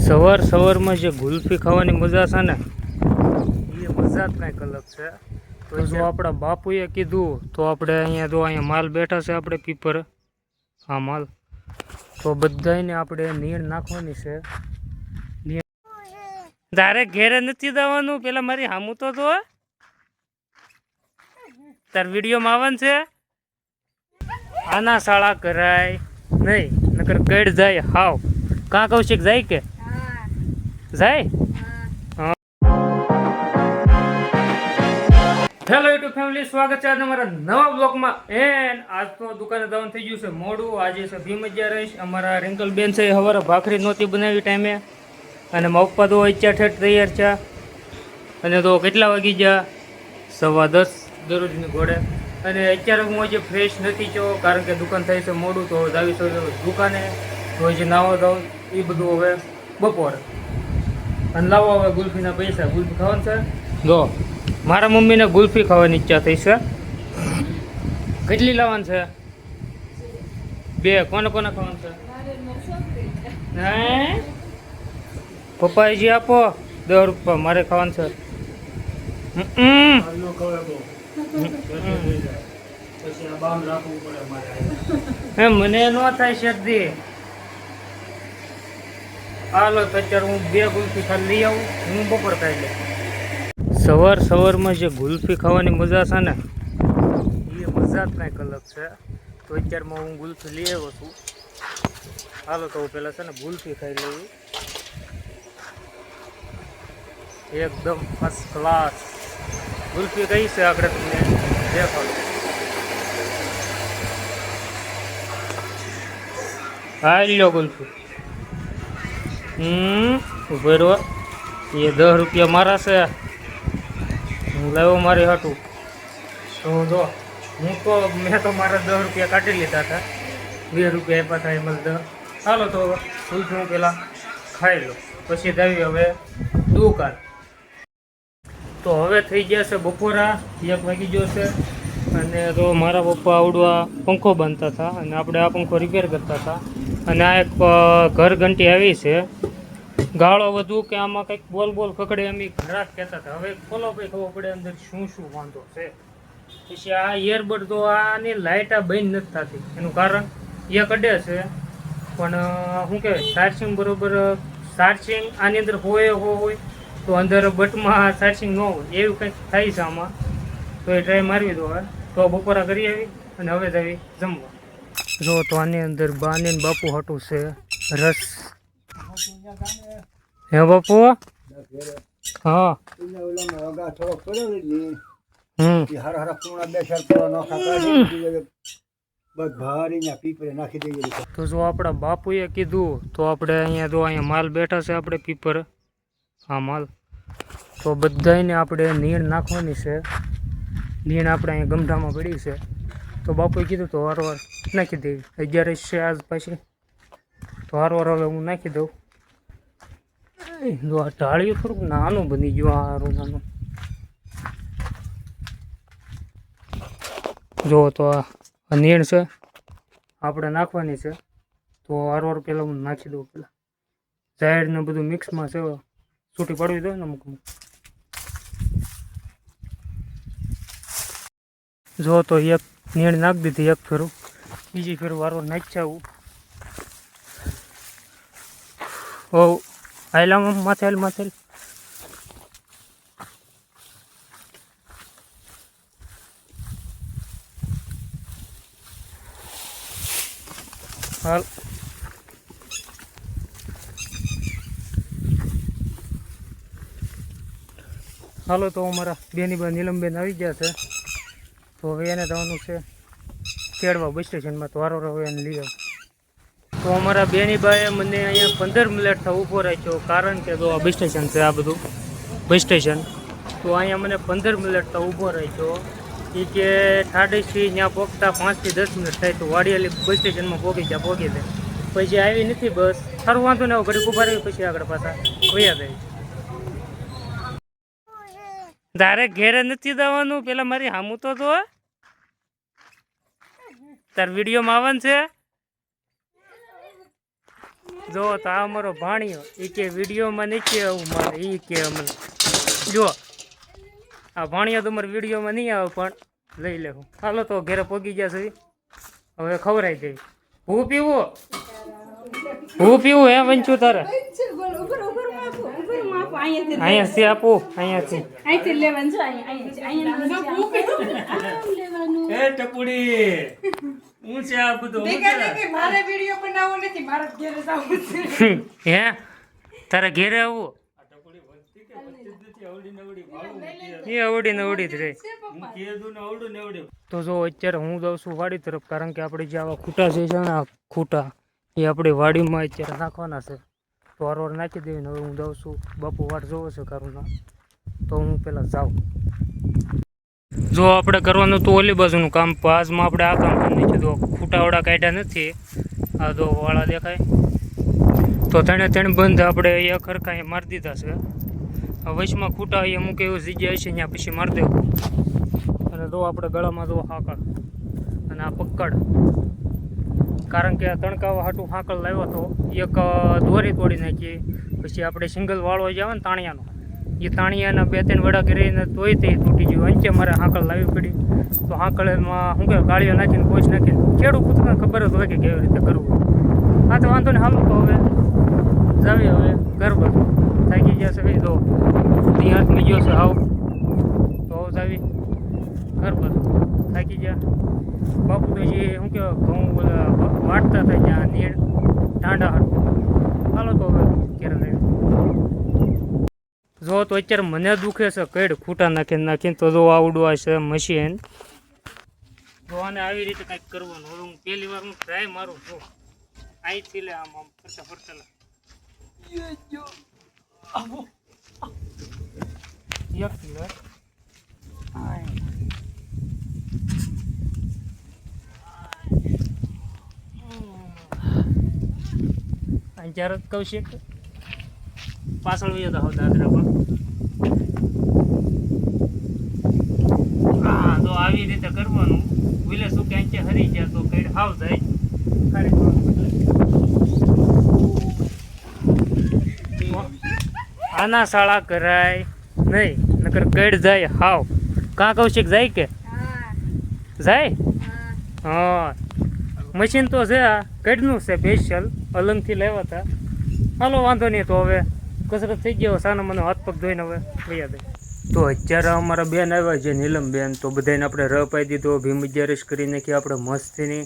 સવાર સવારમાં જે ગુલ્ફી ખાવાની મજા છે ને એ મજા જ કાંઈક અલગ છે. તો જો આપણા બાપુએ કીધું તો આપણે અહીંયા માલ બેઠા છે, આપણે પીપર હા માલ, તો બધાને આપણે નીણ નાખવાની છે. તારે ઘેરે નથી જવાનું, પેલા મારી હામું તો જો, તાર વિડીયોમાં આવવાનું છે. આના શાળા કરાય નહીં, નકર કડ જાય હાવ. કાં કૌશિક જાય કે જાય? હેલો યુટ્યુબ ફેમિલી, સ્વાગત છે આજના મારા નવા બ્લોગમાં. એન્ડ આજ તો દુકાને જવાનું થઈ ગયું છે મોડું. આજે છે ભીમ 11. અમારા રિંકલ બેન છે સવારે ભાખરી નહોતી બનાવી ટાઈમે, અને મારા પપ્પા તો અત્યારે ઠેઠ તૈયાર છે. અને તો કેટલા વાગી ગયા? 10:15 દરરોજની ઘોડે. અને અત્યારે હું આજે ફ્રેશ નથી થયો, કારણ કે દુકાન થાય છે મોડું. તો જાવી છો દુકાને, તો જે નાવા જાઉં એ બધું હવે બપોરે. અને લાવો હવે ગુલ્ફીના પૈસા. ગુલ્ફી ખાવાનું છે. જો મારા મમ્મીને ગુલ્ફી ખાવાની ઈચ્છા થઈ છે. કેટલી લાવવાની છે? 2. કોને કોને ખાવાનું છે? પપ્પાજી આપો 10 રૂપિયા, મારે ખાવાનું છે. મને ન થાય શરદી. હાલો તો અત્યારે હું 2 ગુલ્ફી ખાલી લઈ આવું, હું બપોર ખાઈ લઉં. સવાર સવારમાં જે ગુલ્ફી ખાવાની મજા છે ને એ મજા જ કાંઈક અલગ છે. તો અત્યારમાં હું ગુલ્ફી લઈ આવ્યો છું. હાલો તો હું પહેલાં છે ને ગુલ્ફી ખાઈ લઉં. એકદમ ફર્સ્ટ ક્લાસ ગુલ્ફી કઈ છે આપણે તમને દેખાડું. હા લ્યો ગુલ્ફી. ઉભો રહો, એ 10 રૂપિયા મારા છે, હું લાવ્યો મારી હાટું. તો જો મેં તો મારા 10 રૂપિયા કાઢી લીધા હતા, 2 રૂપિયા આપ્યા હતા એમાં 10. ચાલો તો ગુલ્ફી હું પહેલાં ખાઈ લો, પછી જાવી હવે દુકાન. તો હવે થઈ ગયા છે બપોરા, 1 વાગી ગયો છે. અને તો મારા પપ્પા આવડવા પંખો બાંધતા હતા, અને આપણે આ પંખો રિપેર કરતા હતા. અને આ એક ઘર ઘંટી આવી છે, ગાળો વધુ કે આમાં કંઈક બોલ પકડે એમ ઘરાક કહેતા હતા. હવે ખોલો ભાઈ ખબર પડે અંદર શું વાંધો છે. પછી આ ઇયરબડ તો આની લાઇટ આ બંધ નથી થતી, એનું કારણ એ કડે છે. પણ શું કહેવાય, ચાર્જિંગ બરોબર ચાર્જિંગ આની અંદર હોય તો અંદર બટમાં ચાર્જિંગ ન હોય એવું કંઈક થાય છે આમાં. તો એ ટ્રાય મારવી દો હવે. તો બપોરા કરી આવી અને હવે જ આવી જમવા. જો તો આની અંદર બાને બાપુ હાટું છે રસ. હે બાપુ? હા. તો જો આપણા બાપુએ કીધું તો આપણે અહીંયા માલ બેઠા છે, આપણે પીપર હા માલ. તો બધાને આપણે નીણ નાખવાની છે. નીણ આપણે અહીંયા ગમઢામાં પડી છે, તો બાપુએ કીધું તો વારવાર નાખી દેવી. 11 છે આજ પાછી, તો વારવાર હવે હું નાખી દઉં. જો આ ઢાળિયું થોડુંક નાનું બની ગયું, સારું નાનું. જો તો આ નીણ છે આપણે નાખવાની છે, તો વારવાર પહેલાં હું નાખી દઉં. પહેલાં ઝાડ ને બધું મિક્સમાં છે, છૂટી પડવી દો ને અમુક. જો તો એક નીણ નાખી દીધી, એક ફેરું, બીજી ફેરું વારવાર નાખી આવું. ઓ હાઈલામાં માથે હાલ. હાલો તો અમારા બેની બા નીલમબેન આવી ગયા છે, તો હવે એને જવાનું છે ખેડવા બસ સ્ટેશનમાં. તો વારવાર હવે એને લઈ આવ. તો અમારા બેની બાએ મને અહીંયા 15 મિનિટ થવા ઊભો રાખ્યો, કારણ કે જો આ બસ સ્ટેશન છે, આ બધું બસ સ્ટેશન. તો અહીંયા મને 15 મિનિટ થવા ઊભો રાખ્યો. એ કે ઠાડીથી ત્યાં પહોંચતા 5 થી 10 મિનિટ થાય, તો વાડિયાલી બસ સ્ટેશનમાં પહોંચી જાય. પછી આવી નથી બસ. સારું વાંધો ને, ઘડીક ઊભા રહી પછી આગળ પાછા વયા જાય. તારે ઘેરે નથી જવાનું, પેલા મારી હામું તો જો, તાર વિડીયોમાં આવવાનું છે. જો તો આ અમારો ભાણિયો એ કે વિડીયોમાં નહીં કે આવું મારે એ કે અમને જો આ ભાણિયો તમારે વિડીયોમાં નહીં આવે પણ લઈ લેવું. હાલો તો ઘરે પગી ગયા છે હવે ખવરાઈ જાય. હું પીવું હે વંચું તારે અહીંયાથી આપું અહીંયાથી એ ટપુડી હું છે આ બધું મારે વિડિયો બનાવવો નથી, મારે ઘરે જવું છે. હે તારે ઘેરે આવું એ અવડી ને અવડી જ રે. તો જો અત્યારે હું જાઉં છું વાડી તરફ, કારણ કે આપણે જે આવા ખૂટા જે છે ને આ ખૂટા એ આપણી વાડીમાં અત્યારે નાખવાના છે. તો વારવાર નાખી દેવીને હવે હું જાઉં છું. બાપુ વાટ જોવો છે કારુના, તો હું પહેલાં જાઉં. જો આપણે કરવાનું તો ઓલી બાજુનું કામ, આજમાં આપણે આ કામ કરી છે. તો ખૂટાવાળા કાઢ્યા નથી, આ જો વાળા દેખાય તો તેને બંધ આપણે એક ખરખા એ મારી દીધા છે. વચમાં ખૂટા એ અમુક એવું જગ્યા છે ત્યાં પછી મારી દેવું. અને તો આપણે ગળામાં જો હાકળ અને આ પકડ, કારણ કે આ તણકાવા હાટું હાકળ લાવ્યો હતો. એક દોરી તોડી નાખી, પછી આપણે સિંગલ વાળો જે આવે ને તાણિયાનો, એ તાણિયાના 2-3 વડા કરીને તોય તે તૂટી ગયું. અંચે મારે હાકળ લાવવી પડી. તો હાકળમાં શું કહેવાય ગાળીઓ નાખીને કોચ નાખીને ખેડૂત પૂછને ખબર જ હોય કે કેવી રીતે કરવું. હા તો વાંધો ને, હાલો તો હવે જાવી હવે ઘર બધું થાકી ગયા છે. તો હાથમાં ગયો છે હાવ, તો જાવી ઘર બધું થાકી ગયા. બાપુ તો જે શું કહેવાય ઘઉં બધા વાટતા હતા ત્યાં નીડ ટાંડા હાટું. હાલો તો હવે ક્યારે લાવી જો તો અત્યારે મને દુખે છે કઈડ ખૂટા નાખીને તો જો આવડું આ છે મશીન. તો આને આવી રીતે કંઈક કરવાનું. હવે હું પહેલી વાર હું ટ્રાય મારું છું અહીંથી લે આમ ફરતા ફરતા એક મિનિટ જ્યારે કૌશિક પાછળ વયો તો દાદરા પર. હા તો આવી રીતે કરવાનું. વિલે શું કે અંચે હરી ગયા તો કઈ હાવ જાય આના શાળા કરાય નહીં, નકર કઈડ જાય હાવ. કાં કૌશિક જાય કે જાય? હા મશીન તો છે આ કઈડનું છે સ્પેશિયલ, અલંગથી લાવ્યા હતા. હાલો વાંધો નહીં, તો હવે કસરત થઈ ગયો. સાના મને હાથ પગ ધોઈને હવે વૈયા દે. તો અત્યારે અમારા બેન આવ્યા છે નીલમ બેન, તો બધાને આપણે રહ પાઈ દીધો. ભીમ 11 કરી નાખી આપણે મસ્તીની.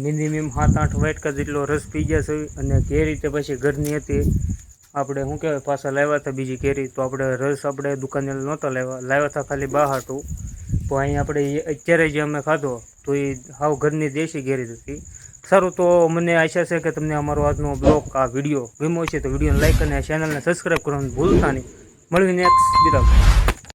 મિનિમમ 7-8 વાટકા જેટલો રસ પી ગયા છે. અને કેરી તે પછી ઘરની હતી, આપણે શું કહેવાય પાછા લાવ્યા હતા બીજી કેરી. તો આપણે રસ આપણે દુકાને નહોતા લાવ્યા હતા ખાલી બહારનું. તો અહીં આપણે અત્યારે જે અમે ખાધો તો એ હાવ ઘરની દેશી કેરી હતી. સારું, તો મને આશા છે કે તમને અમારો આજનો બ્લોગ આ વિડીયો ગમ્યો છે. તો વિડીયોને લાઈક અને ચેનલને સબસ્ક્રાઈબ કરવાનું ભૂલતા નહીં. મળવી નેક્સ્ટ વિડીયો.